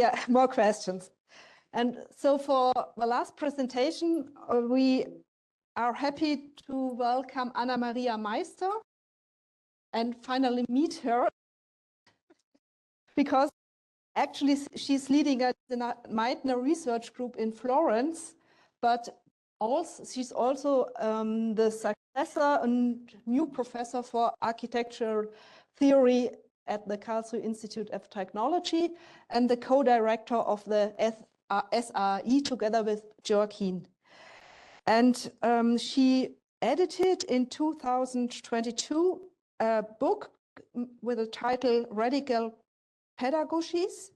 Yeah, more questions. And so for the last presentation, we are happy to welcome Anna Maria Meister and finally meet her, because actually she's leading a Meitner research group in Florence, but also she's also the successor and new professor for architectural theory at the Karlsruhe Institute of Technology and the co-director of the SRE together with Joaquin. And she edited in 2022 a book with the title Radical Pedagogies,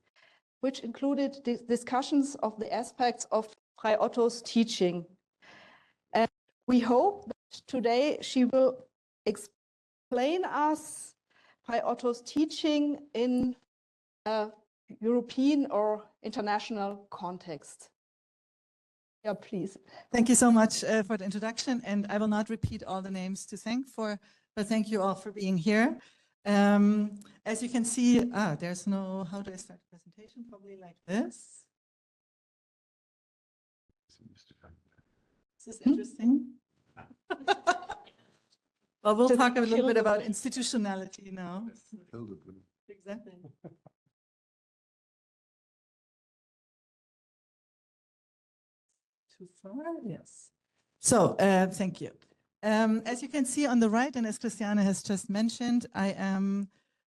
which included discussions of the aspects of Frei Otto's teaching. And we hope that today she will explain us Frei Otto's teaching in a European or international context. Yeah, please. Thank you so much for the introduction, and I will not repeat all the names to thank for, but thank you all for being here. As you can see, there's no, how do I start the presentation? Probably like this. Is this interesting? Well, we'll talk a little bit about institutionality now. Exactly. Too far? Yes. So, thank you. As you can see on the right, and as Christiane has just mentioned, I am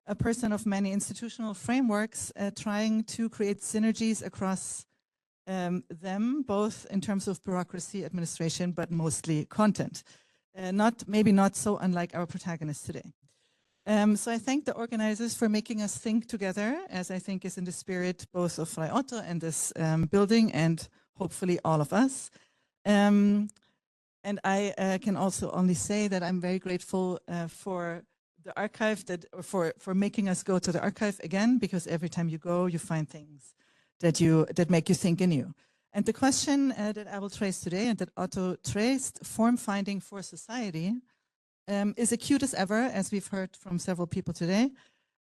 a person of many institutional frameworks trying to create synergies across them, both in terms of bureaucracy, administration, but mostly content. Maybe not so unlike our protagonists today. So I thank the organizers for making us think together, as I think is in the spirit both of Frei Otto and this building, and hopefully all of us. And I can also only say that I'm very grateful for the archive, for making us go to the archive again, because every time you go, you find things that make you think anew. And the question that I will trace today, and that Otto traced, form finding for society, is acute as ever, as we've heard from several people today.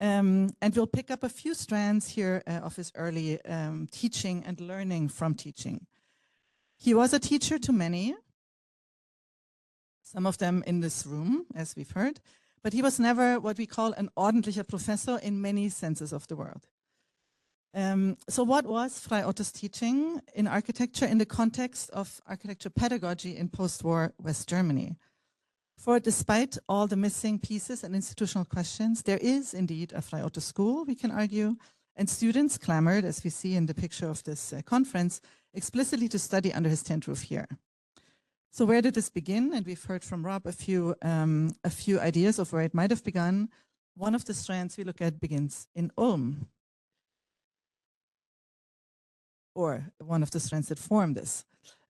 And we'll pick up a few strands here of his early teaching and learning from teaching. He was a teacher to many, some of them in this room, as we've heard, but he was never what we call an ordentlicher Professor in many senses of the word. So what was Frei Otto's teaching in architecture in the context of architecture pedagogy in post-war West Germany? For despite all the missing pieces and institutional questions, there is indeed a Frei Otto school, we can argue, and students clamored, as we see in the picture of this conference, explicitly to study under his tent roof here. So where did this begin? And we've heard from Rob a few ideas of where it might have begun. One of the strands we look at begins in Ulm, or one of the strands that form this.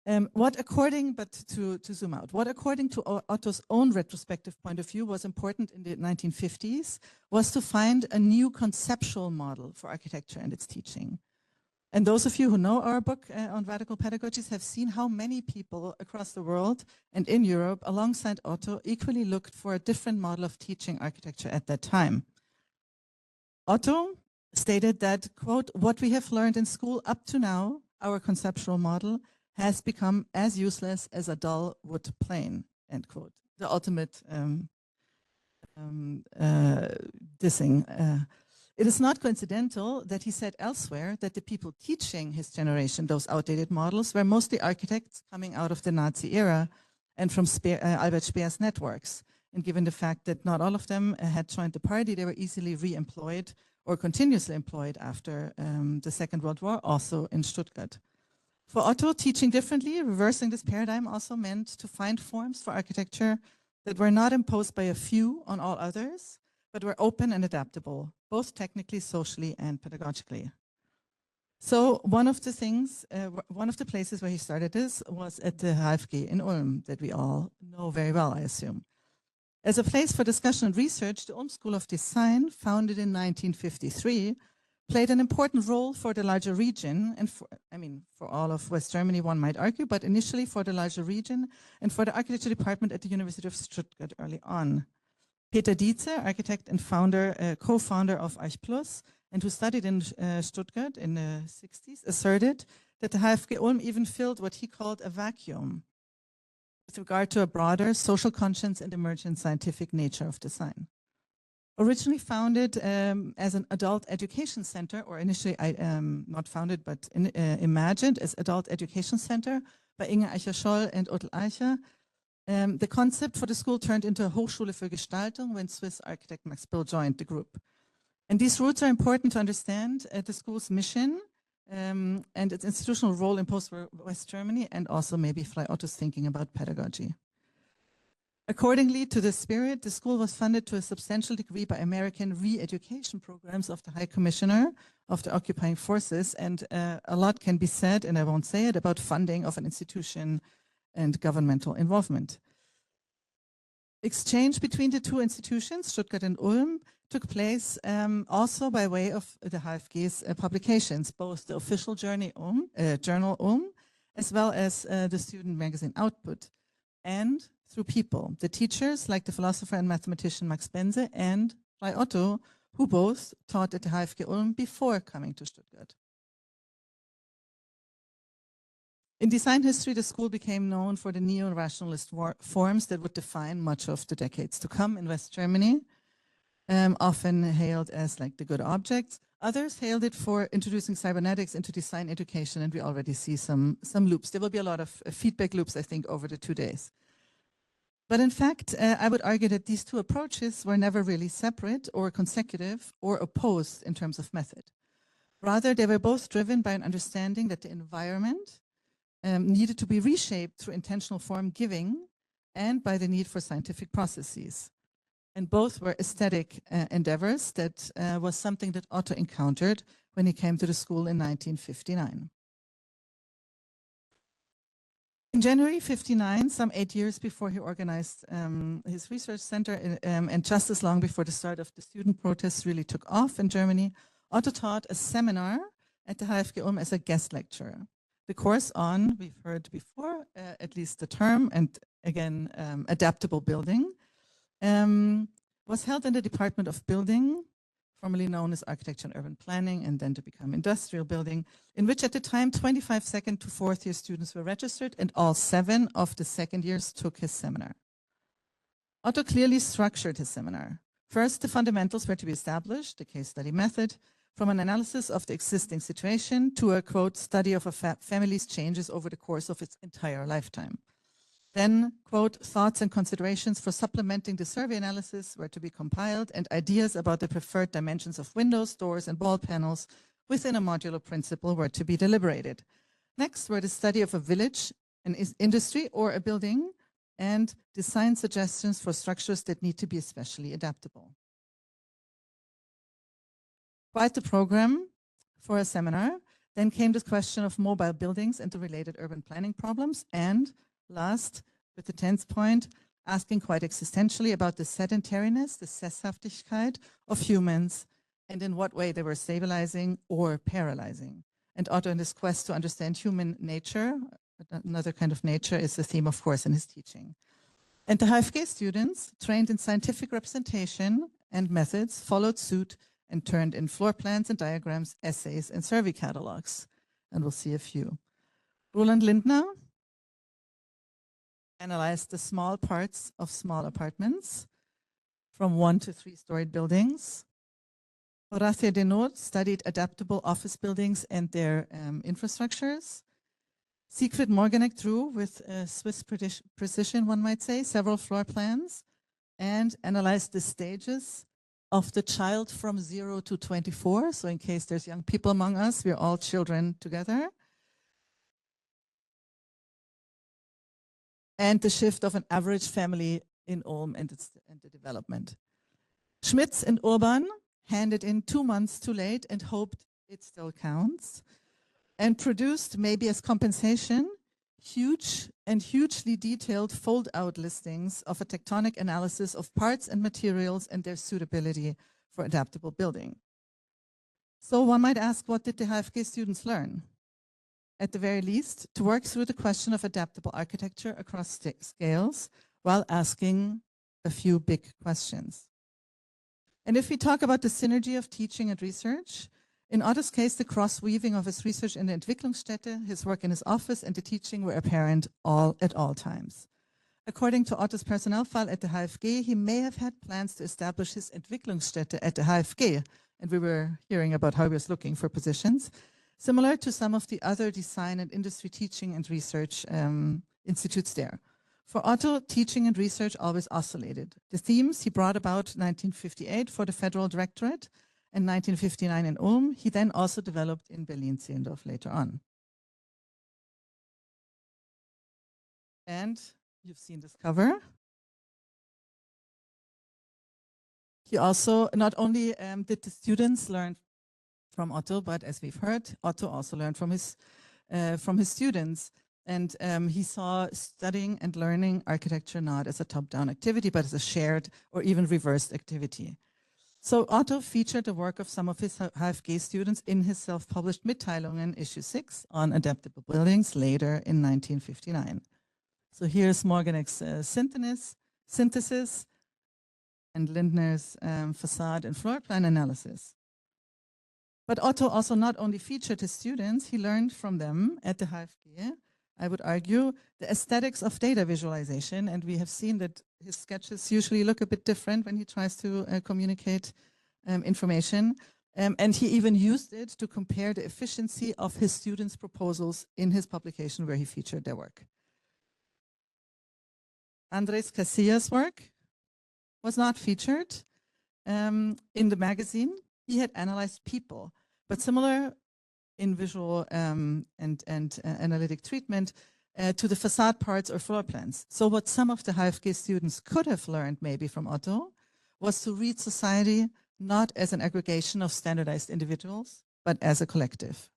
To zoom out, what according to Otto's own retrospective point of view was important in the 1950s was to find a new conceptual model for architecture and its teaching. And those of you who know our book on radical pedagogies have seen how many people across the world and in Europe, alongside Otto, equally looked for a different model of teaching architecture at that time. Otto stated that, quote, what we have learned in school up to now, our conceptual model, has become as useless as a dull wood plane, end quote. The ultimate dissing. It is not coincidental that he said elsewhere that the people teaching his generation those outdated models were mostly architects coming out of the Nazi era and from Albert Speer's networks. And given the fact that not all of them had joined the party, they were easily re-employed or continuously employed after the Second World War, also in Stuttgart. For Otto, teaching differently, reversing this paradigm also meant to find forms for architecture that were not imposed by a few on all others, but were open and adaptable, both technically, socially, and pedagogically. So one of the places where he started this was at the HFG in Ulm, that we all know very well, I assume. As a place for discussion and research, the Ulm School of Design, founded in 1953, played an important role for the larger region, and for all of West Germany, one might argue, but initially for the larger region and for the architecture department at the University of Stuttgart early on. Peter Dietze, architect and co-founder of Arch Plus, and who studied in Stuttgart in the 60s, asserted that the HFG Ulm even filled what he called a vacuum with regard to a broader social conscience and emergent scientific nature of design. Originally founded as an adult education center, or initially not founded, but imagined as adult education center by Inge Eicher-Scholl and Otto Eicher, the concept for the school turned into a Hochschule für Gestaltung when Swiss architect Max Bill joined the group. And these roots are important to understand the school's mission and its institutional role in post-West Germany, and also maybe Frei Otto's thinking about pedagogy. Accordingly to the spirit, the school was funded to a substantial degree by American re-education programs of the High Commissioner of the Occupying Forces, and a lot can be said, and I won't say it, about funding of an institution and governmental involvement. Exchange between the two institutions, Stuttgart and Ulm, took place also by way of the HFG's publications, both the official journal Ulm, as well as the student magazine Output, and through people, the teachers like the philosopher and mathematician Max Bense and Frei Otto, who both taught at the HFG Ulm before coming to Stuttgart. In design history, the school became known for the neo-rationalist forms that would define much of the decades to come in West Germany, often hailed as like the good objects. Others hailed it for introducing cybernetics into design education, and we already see some loops. There will be a lot of feedback loops, I think, over the 2 days. But in fact, I would argue that these two approaches were never really separate or consecutive or opposed in terms of method. Rather, they were both driven by an understanding that the environment needed to be reshaped through intentional form giving and by the need for scientific processes. And both were aesthetic endeavors that was something that Otto encountered when he came to the school in 1959. In January 59, some 8 years before he organized his research center and just as long before the start of the student protests really took off in Germany, Otto taught a seminar at the HFG Ulm as a guest lecturer. The course on, we've heard before, at least the term, and again, adaptable building, was held in the Department of Building, formerly known as Architecture and Urban Planning, and then to become Industrial Building, in which at the time 25 second to fourth year students were registered, and all 7 of the second years took his seminar. Otto clearly structured his seminar. First, the fundamentals were to be established, the case study method, from an analysis of the existing situation to a, quote, study of a family's changes over the course of its entire lifetime. Then, quote, thoughts and considerations for supplementing the survey analysis were to be compiled, and ideas about the preferred dimensions of windows, doors, and wall panels within a modular principle were to be deliberated. Next were the study of a village, an industry, or a building, and design suggestions for structures that need to be especially adaptable. Quite the program for a seminar. Then came the question of mobile buildings and the related urban planning problems, and last, with the 10th point, asking quite existentially about the sedentariness, the Sesshaftigkeit of humans, and in what way they were stabilizing or paralyzing. And Otto, in his quest to understand human nature, another kind of nature, is the theme, of course, in his teaching. And the HFG students, trained in scientific representation and methods, followed suit and turned in floor plans and diagrams, essays, and survey catalogs. And we'll see a few. Roland Lindner analyzed the small parts of small apartments from 1 to 3-storied buildings. Horacio Denot studied adaptable office buildings and their infrastructures. Siegfried Morganek drew with Swiss precision, one might say, several floor plans and analyzed the stages of the child from 0 to 24. So in case there's young people among us, we're all children together. And the shift of an average family in Ulm and the development. Schmitz and Urban handed in 2 months too late and hoped it still counts, and produced, maybe as compensation, hugely detailed fold-out listings of a tectonic analysis of parts and materials and their suitability for adaptable building. So one might ask, what did the HFG students learn? At the very least, to work through the question of adaptable architecture across scales while asking a few big questions. And if we talk about the synergy of teaching and research, in Otto's case, the cross-weaving of his research in the Entwicklungsstätte, his work in his office, and the teaching were apparent at all times. According to Otto's personnel file at the HFG, he may have had plans to establish his Entwicklungsstätte at the HFG, and we were hearing about how he was looking for positions, similar to some of the other design and industry teaching and research institutes there. For Otto, teaching and research always oscillated. The themes he brought about 1958 for the Federal Directorate and 1959 in Ulm, he then also developed in Berlin-Zehlendorf later on. And you've seen this cover. He also, not only did the students learn from Otto, but as we've heard, Otto also learned from his students. And he saw studying and learning architecture not as a top-down activity, but as a shared or even reversed activity. So Otto featured the work of some of his HFG students in his self-published Mitteilungen, issue 6, on adaptable buildings later in 1959. So here's Morgenek's synthesis and Lindner's facade and floor plan analysis. But Otto also not only featured his students, he learned from them at the HFG, I would argue, the aesthetics of data visualization. And we have seen that his sketches usually look a bit different when he tries to communicate information. And he even used it to compare the efficiency of his students' proposals in his publication where he featured their work. Andres Casillas' work was not featured in the magazine. He had analyzed people, but similar in visual and analytic treatment to the facade parts or floor plans. So what some of the HFG students could have learned maybe from Otto was to read society not as an aggregation of standardized individuals, but as a collective.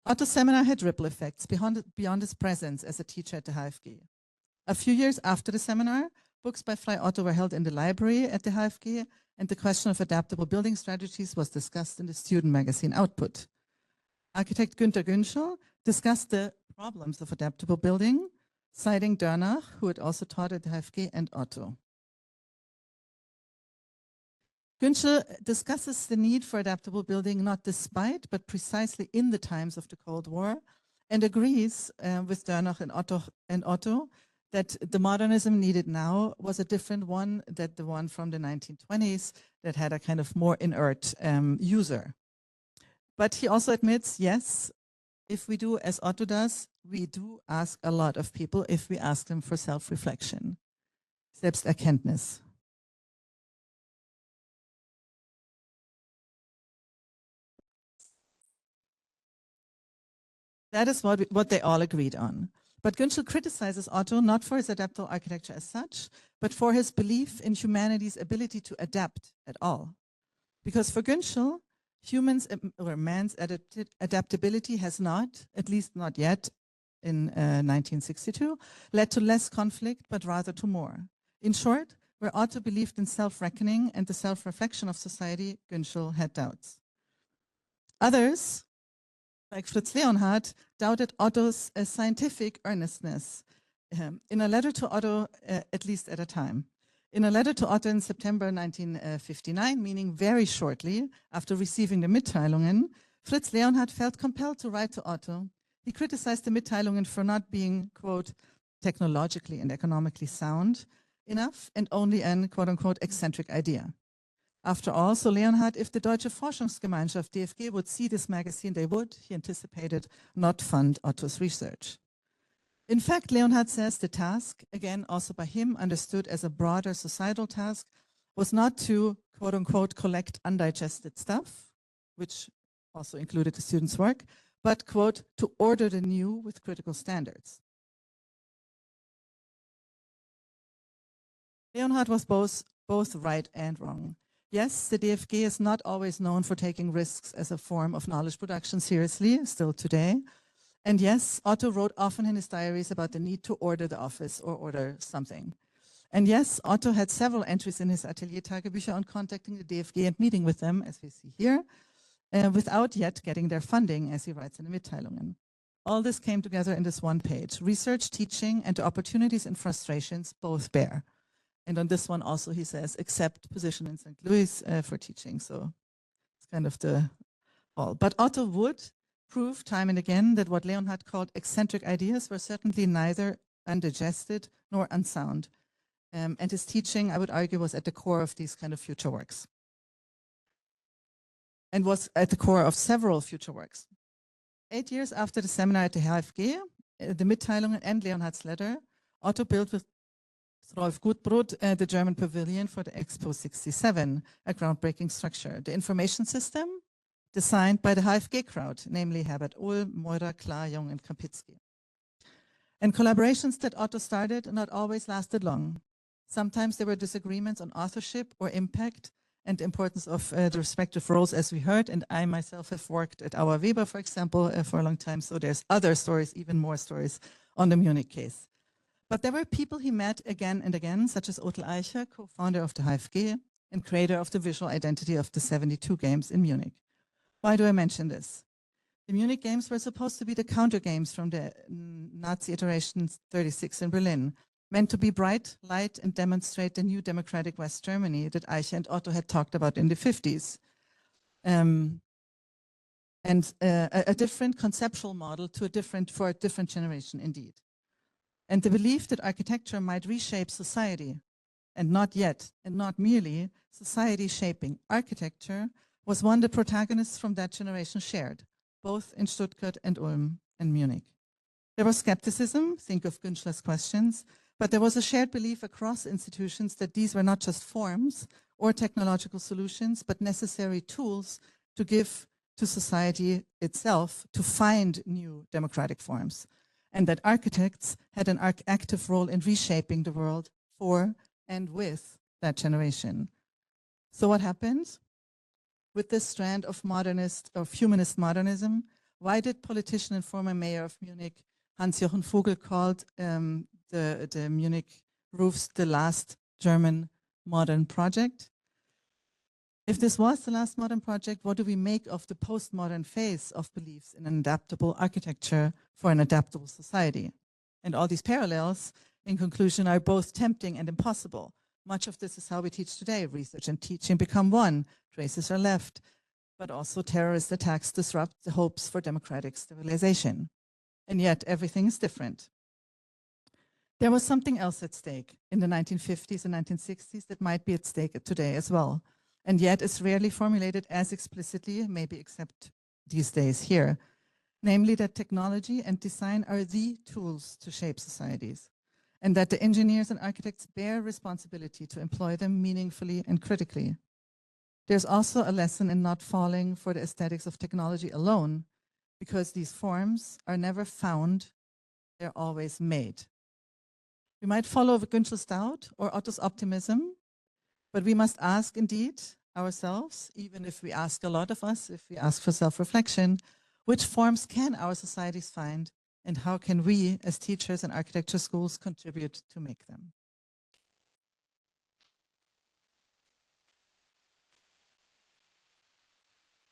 Otto's seminar had ripple effects beyond his presence as a teacher at the HFG. A few years after the seminar, books by Frei Otto were held in the library at the HFG, and the question of adaptable building strategies was discussed in the student magazine Output. Architect Günter Günschel discussed the problems of adaptable building, citing Dörnach, who had also taught at the HFG, and Otto. Günschel discusses the need for adaptable building not despite, but precisely in the times of the Cold War, and agrees with Dörnach and Otto that the modernism needed now was a different one than the one from the 1920s that had a kind of more inert user. But he also admits, yes, if we do as Otto does, we do ask a lot of people if we ask them for self-reflection. Selbsterkenntnis. That is what they all agreed on. But Günschel criticizes Otto not for his adaptable architecture as such, but for his belief in humanity's ability to adapt at all. Because for Günschel, humans or man's adaptability has not, at least not yet in 1962, led to less conflict, but rather to more. In short, where Otto believed in self-reckoning and the self-reflection of society, Günschel had doubts. Others, like Fritz Leonhardt, doubted Otto's scientific earnestness. In a letter to Otto, at least at a time. In a letter to Otto in September 1959, meaning very shortly after receiving the Mitteilungen, Fritz Leonhardt felt compelled to write to Otto. He criticized the Mitteilungen for not being, quote, technologically and economically sound enough and only an, quote unquote, eccentric idea. After all, so Leonhardt, if the Deutsche Forschungsgemeinschaft DFG would see this magazine, they would, he anticipated, not fund Otto's research. In fact, Leonhardt says the task, again, also by him understood as a broader societal task, was not to, quote unquote, collect undigested stuff, which also included the students' work, but, quote, to order the new with critical standards. Leonhardt was both right and wrong. Yes, the DFG is not always known for taking risks as a form of knowledge production seriously, still today. And yes, Otto wrote often in his diaries about the need to order the office or order something. And yes, Otto had several entries in his Atelier Tagebücher on contacting the DFG and meeting with them, as we see here, without yet getting their funding, as he writes in the Mitteilungen. All this came together in this one page. Research, teaching, and the opportunities and frustrations both bear. And on this one also, he says, accept position in St. Louis for teaching. So it's kind of the all. But Otto would prove time and again that what Leonhard called eccentric ideas were certainly neither undigested nor unsound. And his teaching, I would argue, was at the core of these kind of future works. And was at the core of several future works. 8 years after the seminar at the HFG, the Mitteilungen and Leonhard's letter, Otto built with Rolf Gutbrod the German pavilion for the Expo 67, a groundbreaking structure. The information system designed by the HFG crowd, namely Herbert Ohl, Meurer, Klar, Jung, and Kapitsky. And collaborations that Otto started not always lasted long. Sometimes there were disagreements on authorship or impact and the importance of the respective roles, as we heard. And I myself have worked at Auer Weber, for example, for a long time. So there's other stories, even more stories on the Munich case. But there were people he met again and again, such as Otto Eicher, co-founder of the HFG and creator of the visual identity of the 72 games in Munich. Why do I mention this? The Munich games were supposed to be the counter games from the Nazi iteration 36 in Berlin, meant to be bright, light, and demonstrate the new democratic West Germany that Eicher and Otto had talked about in the 50s. A different conceptual model for a different generation, indeed. And the belief that architecture might reshape society, and not yet, and not merely society shaping architecture, was one the protagonists from that generation shared, both in Stuttgart and Ulm and Munich. There was skepticism, think of Günschler's questions, but there was a shared belief across institutions that these were not just forms or technological solutions, but necessary tools to give to society itself to find new democratic forms, and that architects had an active role in reshaping the world for and with that generation. So what happened? With this strand of modernist or humanist modernism, why did politician and former mayor of Munich, Hans-Jochen Vogel, called the Munich roofs the last German modern project? If this was the last modern project, what do we make of the postmodern phase of beliefs in an adaptable architecture for an adaptable society? And all these parallels, in conclusion, are both tempting and impossible. Much of this is how we teach today. Research and teaching become one. Traces are left. But also terrorist attacks disrupt the hopes for democratic stabilization. And yet everything is different. There was something else at stake in the 1950s and 1960s that might be at stake today as well. And yet is rarely formulated as explicitly, maybe except these days here. Namely that technology and design are the tools to shape societies, and that the engineers and architects bear responsibility to employ them meaningfully and critically. There's also a lesson in not falling for the aesthetics of technology alone, because these forms are never found, they're always made. We might follow Günschler's doubt or Otto's optimism, but we must ask indeed ourselves, even if we ask a lot of us, if we ask for self-reflection, which forms can our societies find, and how can we as teachers and architecture schools contribute to make them?